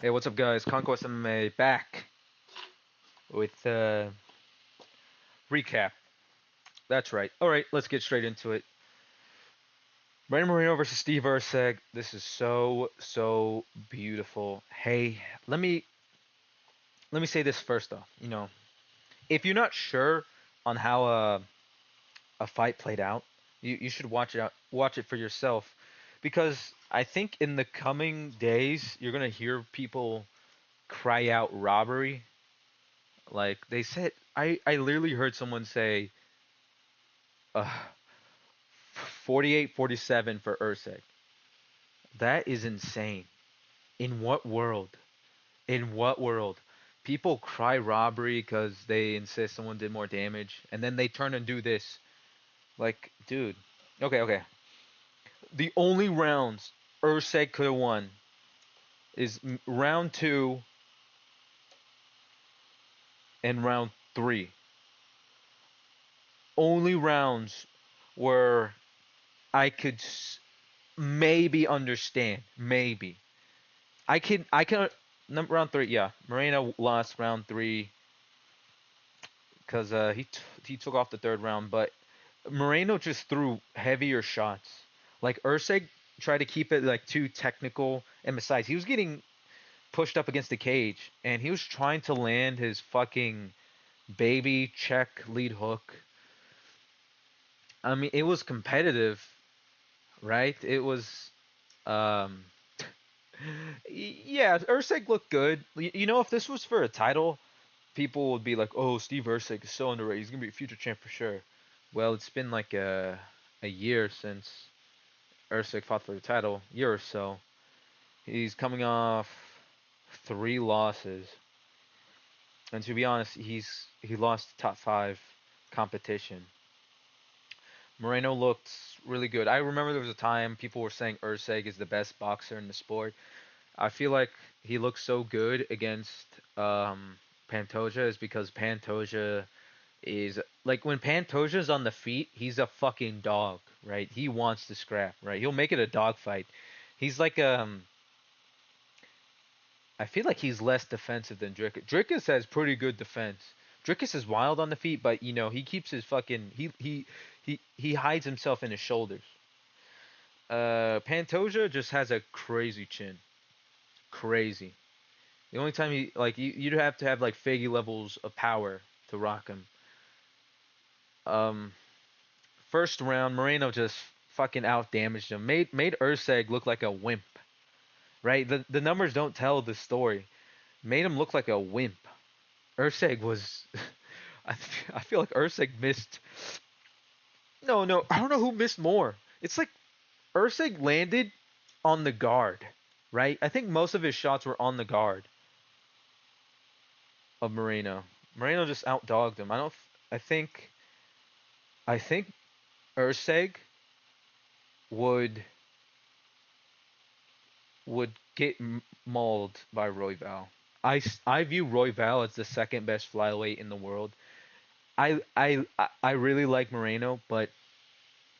Hey, what's up, guys? Conquest MMA back with recap. That's right. All right, let's get straight into it. Moreno versus Steve Erceg. This is so beautiful. Hey, let me say this first off. If you're not sure on how a fight played out, you should watch it for yourself, because I think in the coming days you're gonna hear people cry out robbery. Like they said, I literally heard someone say uh, 48-47 for Erceg. That is insane. In what world? In what world? People cry robbery because they insist someone did more damage, and then they turn and do this. Like, dude. Okay. The only rounds Erceg could have won is round two and round three. Only rounds where I could maybe understand. Maybe. I can round three. Yeah, Moreno lost round three because he took off the third round, but Moreno just threw heavier shots. Like Erceg tried to keep it like too technical, and besides, he was getting pushed up against the cage, and he was trying to land his fucking baby check lead hook. I mean, it was competitive, right? It was um yeah, Erceg looked good. If this was for a title, people would be like, "Oh, Steve Erceg is so underrated. He's gonna be a future champ for sure." Well, it's been like a year since Erceg fought for the title, year or so. He's coming off three losses, and to be honest, he lost top five competition. Moreno looked really good. I remember there was a time people were saying Erceg is the best boxer in the sport. I feel like he looks so good against Pantoja is because Pantoja is like when Pantoja's on the feet, he's a fucking dog, right? He wants to scrap, right? He'll make it a dog fight. He's like I feel like he's less defensive than Drickus. Drickus has pretty good defense. Drickus is wild on the feet, but he keeps his fucking he hides himself in his shoulders. Pantoja just has a crazy chin. Crazy. The only time he like you'd have to have like Faggy levels of power to rock him. Um, First round, Moreno just fucking out damaged him. Made Erceg look like a wimp. Right? The numbers don't tell the story. Made him look like a wimp. Erceg was. I feel like Erceg missed. No, I don't know who missed more. It's like Erceg landed on the guard, right? I think most of his shots were on the guard of Moreno. Moreno just outdogged him. I don't. I think. I think Erceg would would get mauled by Royval. I view Royval as the second best flyweight in the world. I really like Moreno, but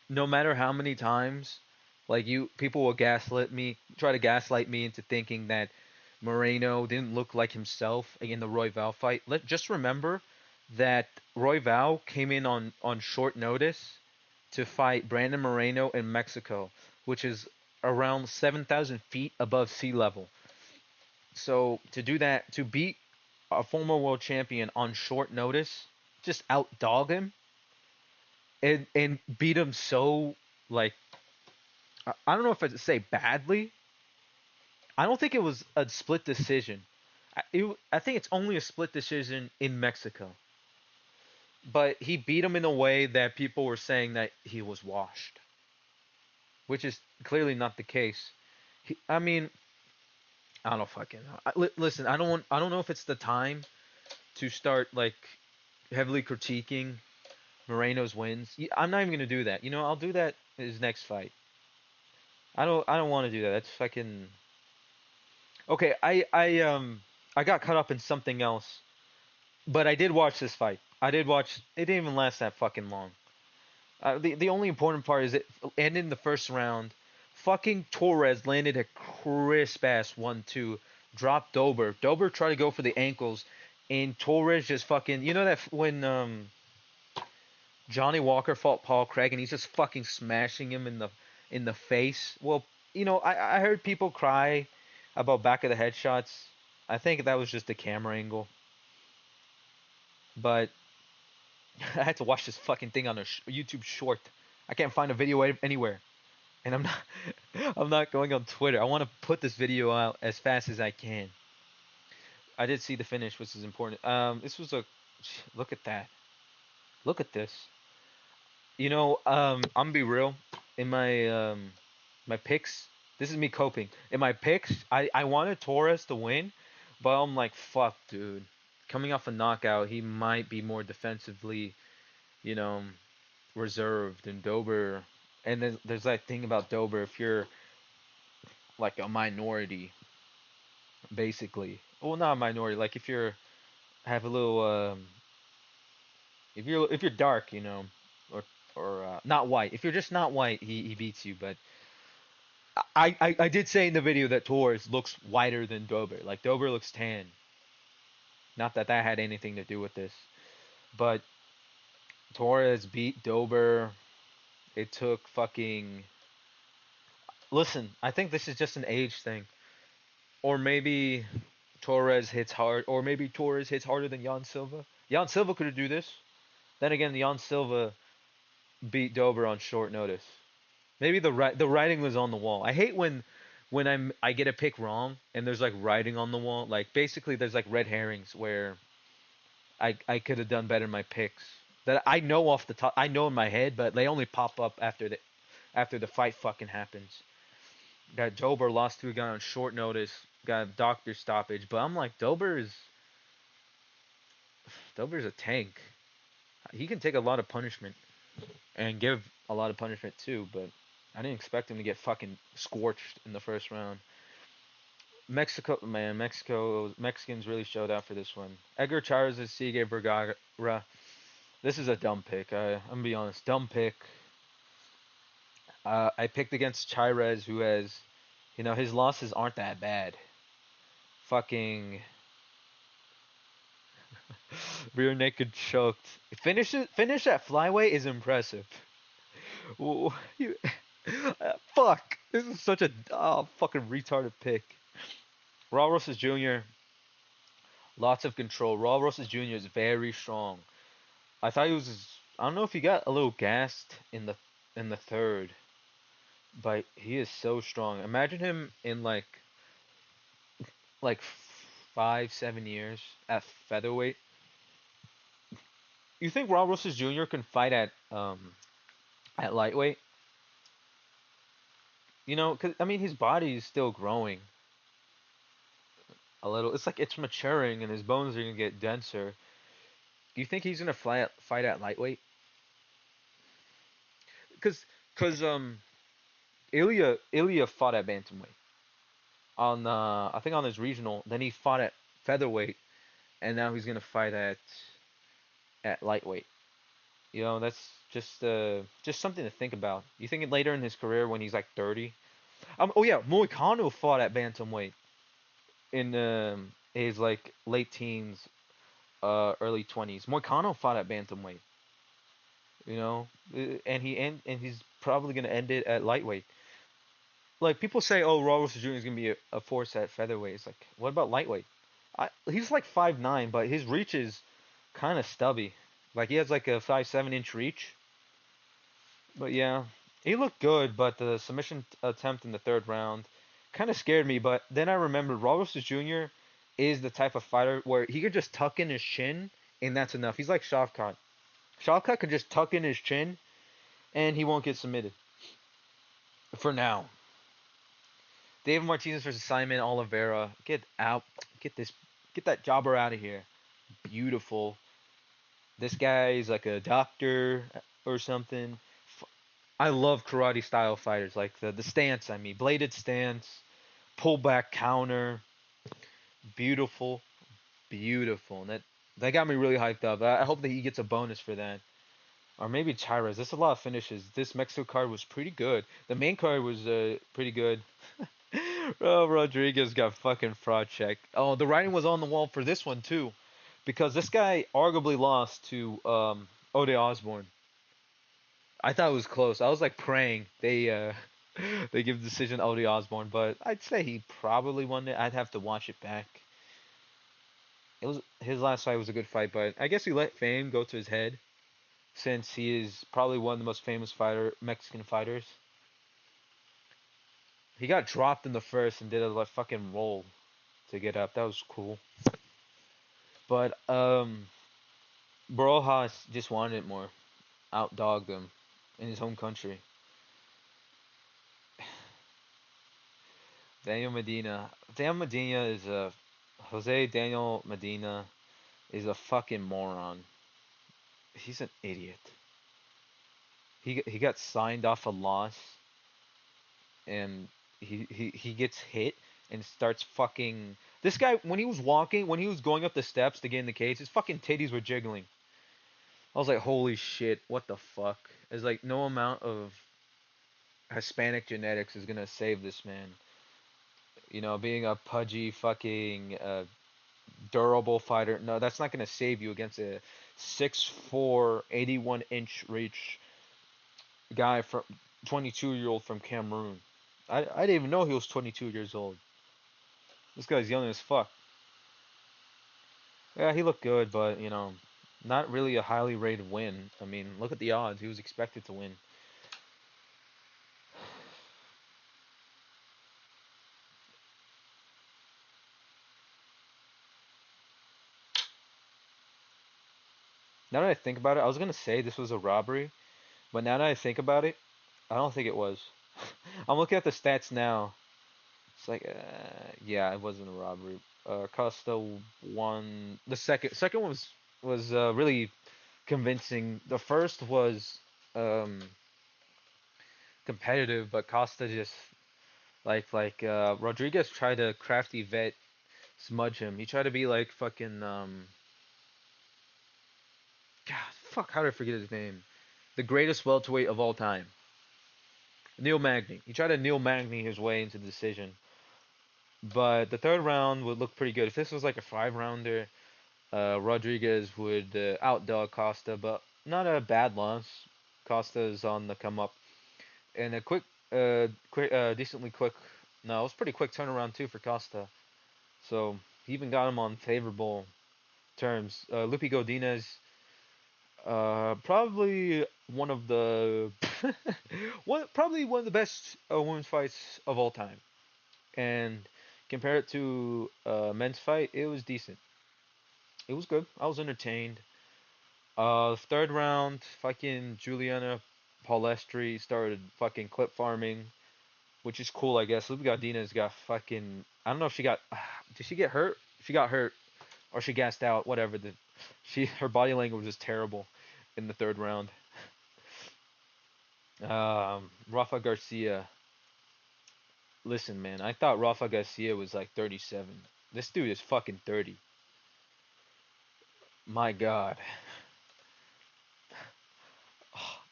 no matter how many times, like people will try to gaslight me into thinking that Moreno didn't look like himself in the Royval fight. Just remember that Royval came in on short notice to fight Brandon Moreno in Mexico, which is around 7,000 feet above sea level. So to do that, to beat a former world champion on short notice, just outdog him and beat him so like I don't know if I'd say badly. I don't think it was a split decision. I think it's only a split decision in Mexico. But he beat him in a way that people were saying that he was washed, which is clearly not the case. I mean, I don't fucking know. Listen, I don't know if it's the time to start like heavily critiquing Moreno's wins. I'm not even gonna do that. I'll do that in his next fight. I don't want to do that. That's fucking okay. I got caught up in something else, but I did watch this fight. I did watch. It didn't even last that fucking long. The only important part is it ended in the first round. Fucking Torres landed a crisp ass 1-2 dropped Dober. Dober tried to go for the ankles, and Torres just fucking. You know that when Johnny Walker fought Paul Craig and he's just fucking smashing him in the face. Well, I heard people cry about back of the headshots. I think that was just a camera angle, but I had to watch this fucking thing on a YouTube short. I can't find a video anywhere, and I'm not I'm not going on Twitter. I want to put this video out as fast as I can. I did see the finish, which is important. This was a look at that. Look at this. I'm gonna be real. In my picks, this is me coping. In my picks, I wanted Torres to win, but I'm like, fuck, dude. Coming off a knockout, he might be more defensively, you know, reserved than Dober. And then there's that thing about Dober. If you're like a minority, basically, well, not a minority. Like if you're have a little, if you're dark, or not white. If you're just not white, he beats you. But I did say in the video that Torres looks whiter than Dober. Like Dober looks tan. Not that that had anything to do with this, but Torres beat Dober. It took fucking. Listen, I think this is just an age thing, or maybe Torres hits hard, or maybe Torres hits harder than Jan Silva. Jan Silva could do this. Then again, Jan Silva beat Dober on short notice. Maybe the writing was on the wall. I hate when I get a pick wrong and there's like writing on the wall. Like basically there's like red herrings where I could have done better in my picks that I know off the top. I know in my head, but they only pop up after the fight fucking happens. That Dober lost to a guy on short notice, got a doctor stoppage. But I'm like Dober's a tank. He can take a lot of punishment and give a lot of punishment too, but I didn't expect him to get fucking scorched in the first round. Mexico, man, Mexicans really showed out for this one. Edgar Chairez is Sigue Vergara. This is a dumb pick. I'm gonna be honest, dumb pick. I picked against Chairez, who has, his losses aren't that bad. Fucking rear naked choked. Finish at flyweight is impressive. You, fuck. This is such a fucking retarded pick. Raul Rosas Jr. Lots of control. Raul Rosas Jr. is very strong. I thought he was. I don't know if he got a little gassed in the third, but he is so strong. Imagine him in like 5-7 years at featherweight. You think Raul Rosas Jr. can fight at lightweight? Cause I mean his body is still growing a little. It's like it's maturing and his bones are gonna get denser. Do you think he's gonna fight at lightweight? Cause cause Ilya fought at bantamweight on I think on his regional. Then he fought at featherweight, and now he's gonna fight at lightweight. That's just something to think about. You think later in his career when he's like 30? Oh yeah, Moicano fought at bantamweight in his like late teens, early 20s. Moicano fought at bantamweight. And he's probably gonna end it at lightweight. Like people say, oh, Robert Jr. is gonna be a force at featherweight. It's like, what about lightweight? He's like 5'9", but his reach is kind of stubby. Like he has like a 5'7" reach. But yeah, he looked good, but the submission attempt in the third round kind of scared me. But then I remembered Robert Jr. is the type of fighter where he could just tuck in his chin and that's enough. He's like Shavkat. Shavkat could just tuck in his chin and he won't get submitted. For now. David Martinez versus Simon Oliveira. Get out. Get that jobber out of here. Beautiful. This guy is like a doctor or something. I love karate style fighters, like the stance. I mean, bladed stance, pull back counter, beautiful, beautiful. And that got me really hyped up. I hope that he gets a bonus for that, or maybe Chairez. There's a lot of finishes. This Mexico card was pretty good. The main card was pretty good. Oh, Rodriguez got fucking fraud checked. Oh, the writing was on the wall for this one too, because this guy arguably lost to Ode Osborne. I thought it was close. I was like praying they give the decision to Ode Osborne, but I'd say he probably won it. I'd have to watch it back. It was his last fight was a good fight, but I guess he let fame go to his head since he is probably one of the most famous Mexican fighters. He got dropped in the first and did a like fucking roll to get up. That was cool. But Borojas just wanted it more. Outdogged him in his home country. Daniel Medina. Daniel Medina is a Jose Daniel Medina is a fucking moron. He's an idiot. He got signed off a loss and he gets hit and starts fucking this guy when he was walking when he was going up the steps to get in the cage his fucking titties were jiggling. I was like holy shit what the fuck. It's like no amount of Hispanic genetics is gonna save this man. You know, being a pudgy fucking durable fighter, no, that's not gonna save you against a 6'4", 81-inch reach guy from 22-year-old from Cameroon. I didn't even know he was 22 years old. This guy's young as fuck. Yeah, he looked good, but not really a highly rated win. I mean, look at the odds. He was expected to win. Now that I think about it, I was gonna say this was a robbery, but now that I think about it, I don't think it was. I'm looking at the stats now. It's like, yeah, it wasn't a robbery. Costa won the second. Second one was really convincing. The first was um, competitive, but Costa just Rodriguez tried to crafty vet smudge him. He tried to be like fucking God, fuck, how did I forget his name? The greatest welterweight of all time, Neil Magny. He tried to Neil Magny his way into the decision, but the third round would look pretty good. If this was like a 5 rounder, Rodriguez would outdog Costa, but not a bad loss. Costa is on the come up, and a decently quick. No, it was pretty quick turnaround too for Costa. So he even got him on favorable terms. Lupi Godinez, probably one of the probably one of the best women's fights of all time. And compare it to men's fight, it was decent. It was good. I was entertained. Third round, fucking Juliana Palestri started fucking clip farming, which is cool, I guess. Lupi Godinez got fucking. I don't know if she got. Did she get hurt? She got hurt, or she gassed out. Whatever. Her body language was terrible in the third round. Rafa Garcia. Listen, man, I thought Rafa Garcia was like 37. This dude is fucking 30. My God.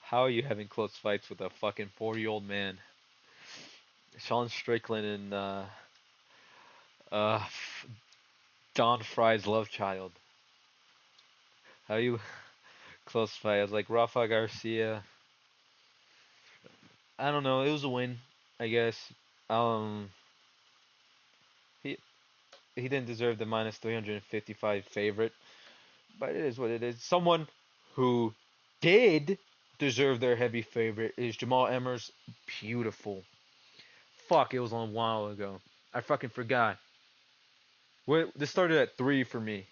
How are you having close fights with a fucking 40-year-old man? Sean Strickland and uh, Don Fry's love child. How you close fight? I was like Rafa Garcia. I don't know. It was a win, I guess. Um, he he didn't deserve the minus 355 favorite, but it is what it is. Someone who did deserve their heavy favorite is Jamal Emmers. Beautiful. Fuck, it was a while ago. I fucking forgot. This started at 3 for me.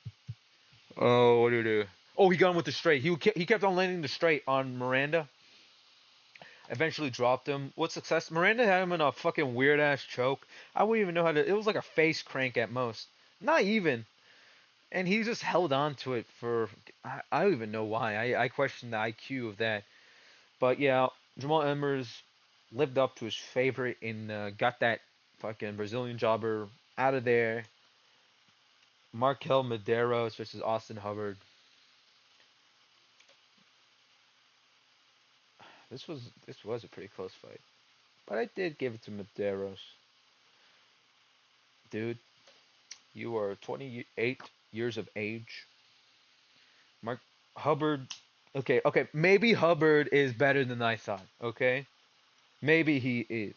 Oh, what did he do? Oh, he got him with the straight. He kept on landing the straight on Miranda. Eventually dropped him. What success? Miranda had him in a fucking weird ass choke. I wouldn't even know how to. It was like a face crank at most. Not even. And he just held on to it for. I don't even know why. I question the IQ of that. But yeah, Jamal Emmers lived up to his favorite and got that fucking Brazilian jobber out of there. Markel Medeiros versus Austin Hubbard. This was a pretty close fight, but I did give it to Medeiros. dude. You are 28 years of age. Mark Hubbard. Okay, okay. Maybe Hubbard is better than I thought. Okay, maybe he is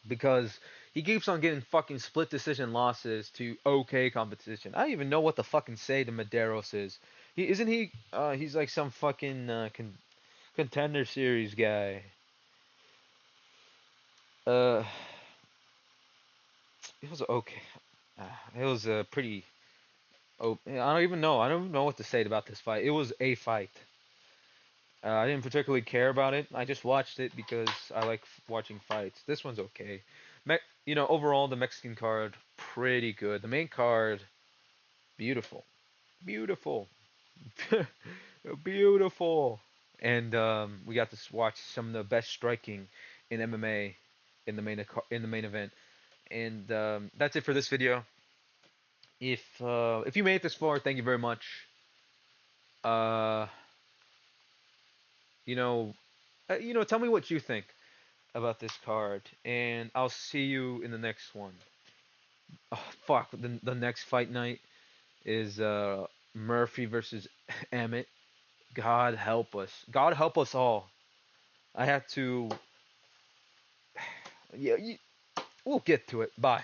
because he keeps on getting fucking split decision losses to okay competition. I don't even know what to fucking say to Medeiros is. He isn't he? He's like some fucking contender series guy. Uh, it was okay. Uh, it was a pretty. Oh, I don't even know. I don't even know what to say about this fight. It was a fight. I didn't particularly care about it. I just watched it because I like watching fights. This one's okay. Overall the Mexican card pretty good. The main card beautiful, beautiful, beautiful. And we got to watch some of the best striking in MMA in the main event. And that's it for this video. If you made it this far, thank you very much. Uh, you know, tell me what you think about this card, and I'll see you in the next one. Oh fuck, the next fight night is Murphy versus Emmett. God help us. God help us all. I have to. Yeah, we'll get to it. Bye.